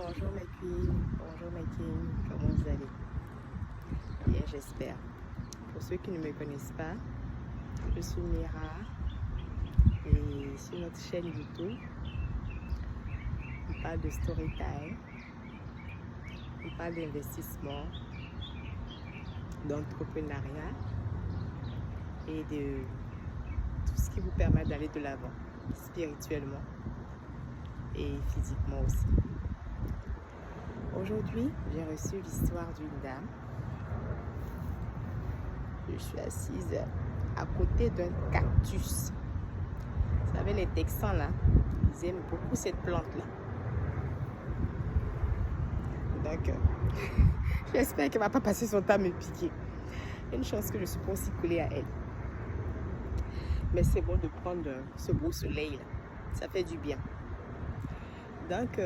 Bonjour mes queens, bonjour mes kings, comment vous allez? Bien, j'espère. Pour ceux qui ne me connaissent pas, je suis Mira et sur notre chaîne YouTube, on parle de story time, on parle d'investissement, d'entrepreneuriat et de tout ce qui vous permet d'aller de l'avant, spirituellement et physiquement aussi. Aujourd'hui, j'ai reçu l'histoire d'une dame. Je suis assise à côté d'un cactus. Vous savez, les Texans, là, ils aiment beaucoup cette plante-là. Donc, j'espère qu'elle ne va pas passer son temps à me piquer. Il y a une chance que je ne suis pas aussi collée à elle. Mais c'est bon de prendre ce beau soleil, là. Ça fait du bien. Donc,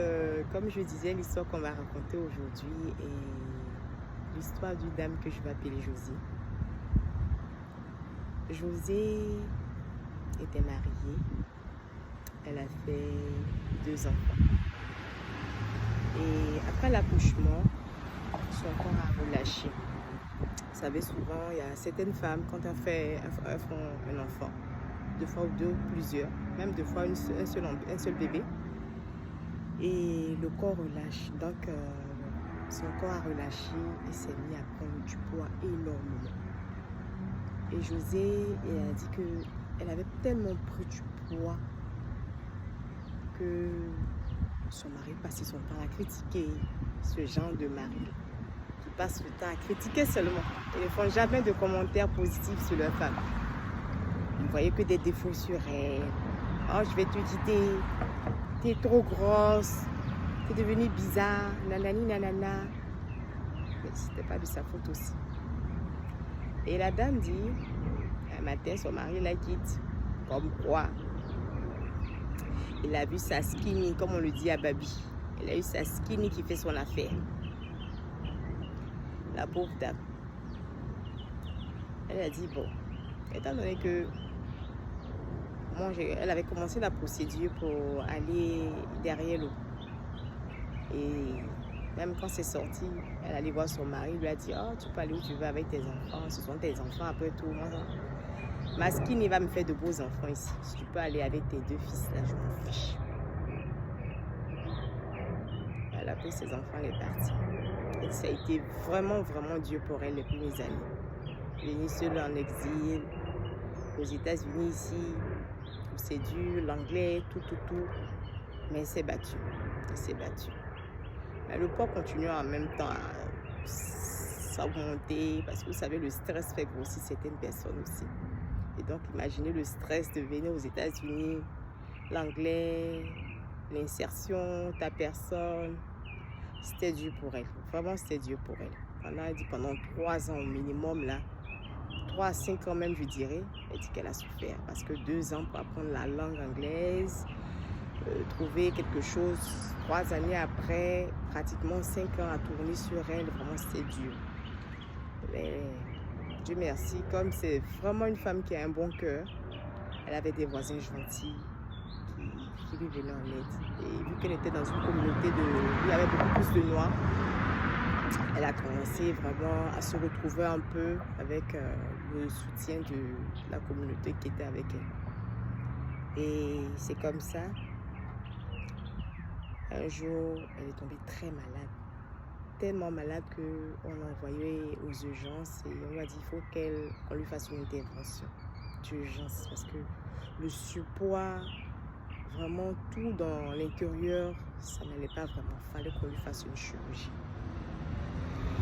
comme je disais, l'histoire qu'on va raconter aujourd'hui est l'histoire d'une dame que je vais appeler Josie. Josie était mariée. Elle a fait 2 enfants. Et après l'accouchement, son corps a relâché. Vous savez, souvent, il y a certaines femmes, quand elles font un enfant, 2 fois ou 2 ou plusieurs, même 2 fois un seul bébé, et le corps relâche. Donc, son corps a relâché et s'est mis à prendre du poids énormément. Et Josée, elle a dit qu'elle avait tellement pris du poids que son mari passait son temps à critiquer ce genre de mari qui passe le temps à critiquer seulement. Ils ne font jamais de commentaires positifs sur leur femme. Ils ne voyaient que des défauts sur elle. Oh, je vais te quitter. T'es trop grosse. T'es devenue bizarre. Nanani, nanana. Mais c'était pas de sa faute aussi. Et la dame dit, un matin, son mari la quitte. Comme quoi? Il a vu sa skinny, comme on le dit à Babi. Elle a eu sa skinny qui fait son affaire. La pauvre dame. Elle a dit, bon, étant donné que moi, elle avait commencé la procédure pour aller derrière l'eau. Et même quand c'est sorti, elle allait voir son mari, il lui a dit, oh, tu peux aller où tu veux avec tes enfants, ce sont tes enfants après tout. Moi, ma skinny va me faire de beaux enfants ici. Si tu peux aller avec tes 2 fils là, je m'en fiche. Elle a pris ses enfants, elle est partie. Et ça a été vraiment, vraiment dur pour elle les premières années. Venue seule en exil, aux États-Unis ici, c'est dur, l'anglais, tout. Mais elle s'est battue. Elle s'est battue. Mais le poids continue en même temps à s'augmenter parce que vous savez, le stress fait grossir certaines personnes aussi. Et donc, imaginez le stress de venir aux États-Unis, l'anglais, l'insertion, ta personne. C'était dur pour elle. Vraiment, c'était dur pour elle. Pendant 3 ans au minimum, là, 3 à 5 ans même, je dirais, elle dit qu'elle a souffert. Parce que 2 ans pour apprendre la langue anglaise, trouver quelque chose, 3 années après, pratiquement 5 ans à tourner sur elle, vraiment c'était dur. Mais Dieu merci, comme c'est vraiment une femme qui a un bon cœur, elle avait des voisins gentils qui lui venaient en aide. Et vu qu'elle était dans une communauté où il y avait beaucoup plus de noirs, elle a commencé vraiment à se retrouver un peu avec le soutien de la communauté qui était avec elle. Et c'est comme ça. Un jour, elle est tombée très malade. Tellement malade qu'on l'a envoyée aux urgences et on lui a dit qu'il faut qu'on lui fasse une intervention d'urgence parce que le surpoids, vraiment tout dans l'intérieur, ça n'allait pas vraiment. Il fallait qu'on lui fasse une chirurgie.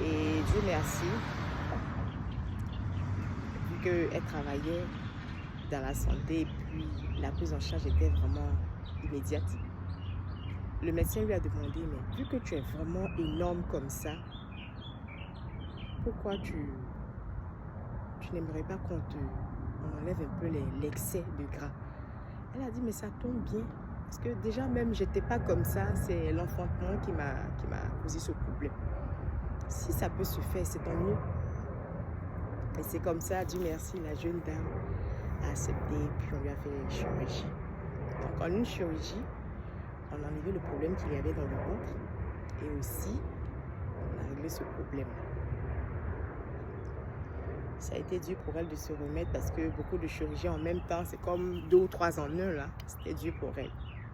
Et Dieu merci, vu qu'elle travaillait dans la santé et puis la prise en charge était vraiment immédiate. Le médecin lui a demandé, mais vu que tu es vraiment énorme comme ça, pourquoi tu n'aimerais pas qu'on enlève un peu l'excès de gras? Elle a dit, mais ça tombe bien. Parce que déjà même, j'étais pas comme ça. C'est l'enfantement qui m'a causé ce problème. Si ça peut se faire, c'est tant mieux. Et c'est comme ça, Dieu merci, la jeune dame a accepté, puis on lui a fait une chirurgie. Donc en une chirurgie, on a enlevé le problème qu'il y avait dans le ventre. Et aussi, on a réglé ce problème. Ça a été dur pour elle de se remettre parce que beaucoup de chirurgies en même temps, c'est comme 2 ou 3 en un là. C'était dur pour elle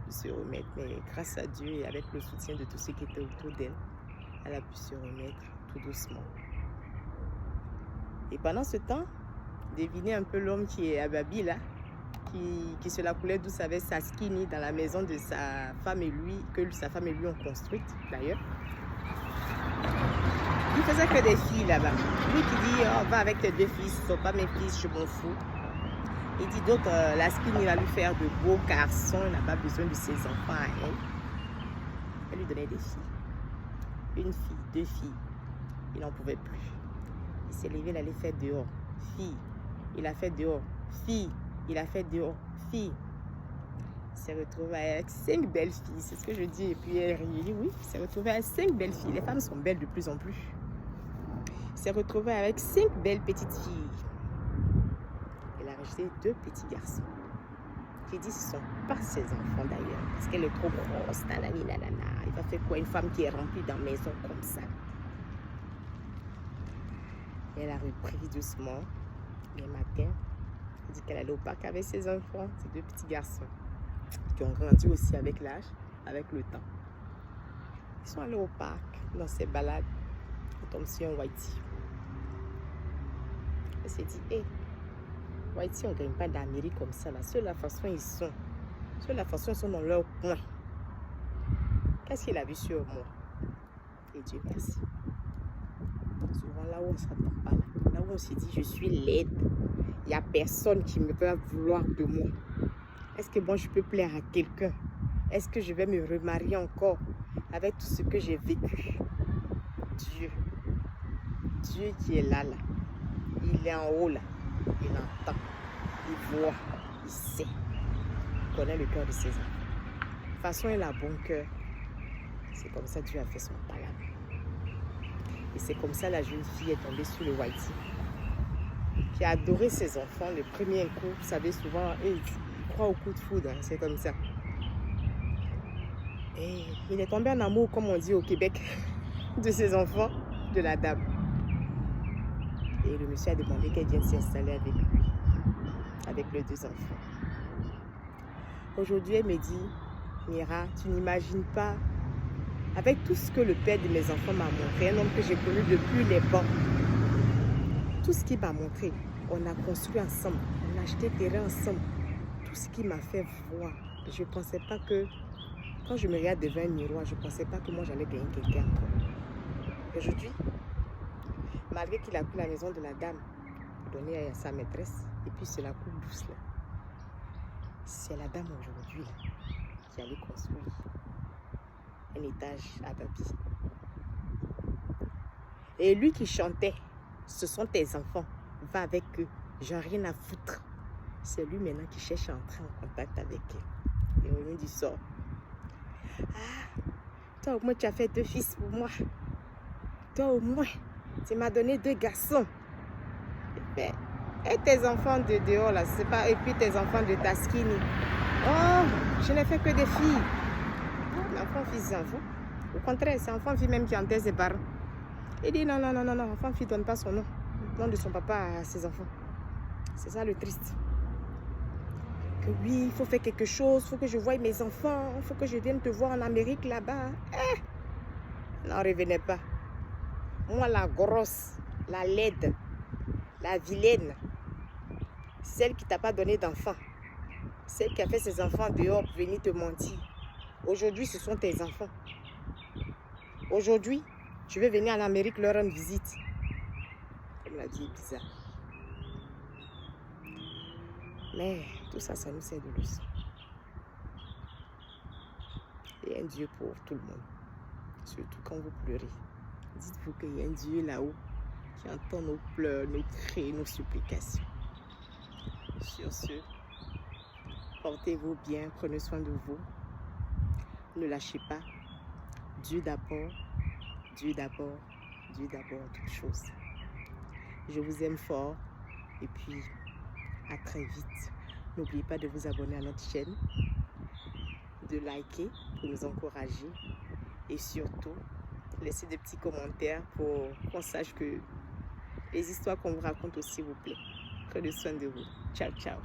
de se remettre. Mais grâce à Dieu et avec le soutien de tous ceux qui étaient autour d'elle, elle a pu se remettre tout doucement. Et pendant ce temps, devinez un peu l'homme qui est à Babi là, qui se la coulait douce avec sa skinny dans la maison de sa femme et lui, que sa femme et lui ont construite d'ailleurs. Il faisait que des filles là-bas. Lui qui dit, oh, va avec tes 2 fils, ce ne sont pas mes fils, je m'en fous. Il dit donc, la skinny va lui faire de beaux garçons, il n'a pas besoin de ses enfants à elle. Elle lui donnait des filles. 1 fille, 2 filles. Il n'en pouvait plus. Il s'est levé, il allait faire dehors. Fille. Il a fait dehors. Fille. Il a fait dehors. Fille. Il s'est retrouvé avec 5 belles filles. C'est ce que je dis. Et puis elle rit. Il dit oui, il s'est retrouvé avec 5 belles filles. Les femmes sont belles de plus en plus. Il s'est retrouvé avec 5 belles petites filles. Il a rajouté 2 petits garçons. Qui dit ce ne sont pas ses enfants d'ailleurs. Parce qu'elle est trop grosse. Nanani, nanana. Il va faire quoi une femme qui est remplie dans la maison comme ça? Et elle a repris doucement. Le matin, elle dit qu'elle allait au parc avec ses enfants, ses 2 petits garçons, qui ont grandi aussi avec l'âge, avec le temps. Ils sont allés au parc, dans ces balades. Ils tombent sur un Whitey. Elle s'est dit, hé, Whitey, on ne gagne pas d'Amérique comme ça. Là. Sur la façon ils sont. Sur la façon ils sont dans leur coin. Qu'est-ce qu'il a vu sur moi? Et Dieu merci. Souvent là où on ne s'attend pas, là où on se dit je suis laide, il n'y a personne qui me va vouloir de moi. Est-ce que moi je peux plaire à quelqu'un? Est-ce que je vais me remarier encore avec tout ce que j'ai vécu? Dieu qui est là, il est en haut là, il entend, il voit, il sait, il connaît le cœur de ses enfants. De toute façon, il a bon cœur. C'est comme ça Dieu a fait son palabre. Et c'est comme ça la jeune fille est tombée sur le Whitey, qui a adoré ses enfants. Le premier coup, vous savez, souvent, il croit au coup de foudre, hein, c'est comme ça. Et il est tombé en amour, comme on dit au Québec, de ses enfants, de la dame. Et le monsieur a demandé qu'elle vienne s'installer avec lui, avec les 2 enfants. Aujourd'hui, elle me dit, Mira, tu n'imagines pas, avec tout ce que le père de mes enfants m'a montré, un homme que j'ai connu depuis les bancs, tout ce qu'il m'a montré, on a construit ensemble, on a acheté terrain ensemble, tout ce qu'il m'a fait voir. Je ne pensais pas que, quand je me regarde devant un miroir, je ne pensais pas que moi j'allais gagner quelqu'un encore. Aujourd'hui, malgré qu'il a pris la maison de la dame pour donner à sa maîtresse, et puis c'est la coupe douce là, c'est la dame aujourd'hui qui allait construire un étage à Babi. Et lui qui chantait, ce sont tes enfants, va avec eux, j'ai rien à foutre. C'est lui maintenant qui cherche à entrer en contact avec elle. Et on lui dit ça. Ah, toi au moins tu as fait 2 fils pour moi. Toi au moins, tu m'as donné 2 garçons. Et tes enfants de dehors là, c'est pas. Et puis tes enfants de ta skinny. Oh, je n'ai fait que des filles. Enfant, fils, enfant. Au contraire, c'est enfant, fille même qui enterre ses parents. Il dit non, enfant, fille ne donne pas son nom. Le nom de son papa à ses enfants. C'est ça le triste. Que oui, il faut faire quelque chose, il faut que je voie mes enfants, il faut que je vienne te voir en Amérique là-bas. N'en revenez pas. Moi, la grosse, la laide, la vilaine, celle qui t'a pas donné d'enfant, celle qui a fait ses enfants dehors pour venir te mentir. Aujourd'hui, ce sont tes enfants. Aujourd'hui, tu veux venir en Amérique leur rendre visite. Comme la vie est bizarre. Mais tout ça, ça nous sert de leçon. Il y a un Dieu pour tout le monde. Surtout quand vous pleurez. Dites-vous qu'il y a un Dieu là-haut qui entend nos pleurs, nos cris, nos supplications. Sur ce, portez-vous bien, prenez soin de vous. Ne lâchez pas. Dieu d'abord, Dieu d'abord, Dieu d'abord, toutes choses. Je vous aime fort et puis à très vite. N'oubliez pas de vous abonner à notre chaîne, de liker pour nous encourager et surtout laissez des petits commentaires pour qu'on sache que les histoires qu'on vous raconte aussi vous plaît. Prenez soin de vous. Ciao, ciao.